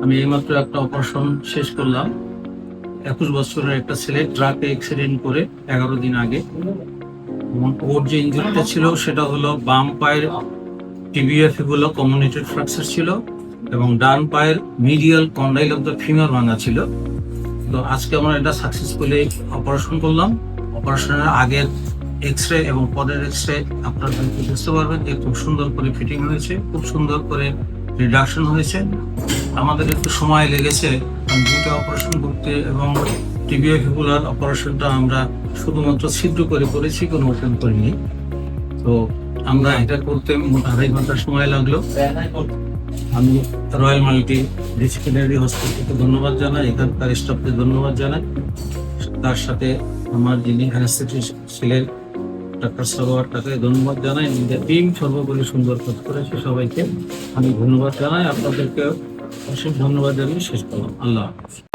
আমি এইমাত্র একটা অপারেশন শেষ করলাম। 21 বছরের একটা ছেলে ট্রাকে অ্যাক্সিডেন্ট করে 11 দিন আগে। এবং ওর যে ইঞ্জুরিটা ছিল সেটা হলো বাম পায়ের টিবিএফ গুলো কমিউনিটেড ফ্র্যাকচার ছিল এবং ডান পায়ের medial condyle of the femur ভাঙা ছিল। তো আজকে আমরা এটা সাকসেসফুলি অপারেশন করলাম। অপারেশনের আগের এক্স-রে এবং পরের এক্স-রে আপনারা বুঝতে পারবেন যে খুব সুন্দর করে ফিটিং হয়েছে, খুব সুন্দর করে রিডাকশন হয়েছে। আমাদের একটু সময় লেগেছে কারণ দুটো অপারেশন করতে, এবং টিবিএফিকুলার অপারেশনটা আমরা শুধুমাত্র ছিদ্র করে করেছি, কোনো ওপেন করিনি। তো আমরা এটা করতে মোট 2.5 ঘন্টা সময় লাগলো। আমি রয়্যাল মাল্টি ডিসিপ্লিনারি হসপিটালকে ধন্যবাদ জানাই, এখানকার স্টাফকে ধন্যবাদ জানাই, তার সাথে আমার যিনি অ্যানেস্থেটিস্ট ছিলেন ডাক্তার সরোয়ার, তাকে ধন্যবাদ জানাই। নিজের টিম সর্বোপরি সুন্দর কাজ করেছে, সবাইকে আমি ধন্যবাদ জানাই। আপনাদেরকে অসীম ধন্যবাদ জানিয়ে শেষ করলাম। আল্লাহ হাফেজ।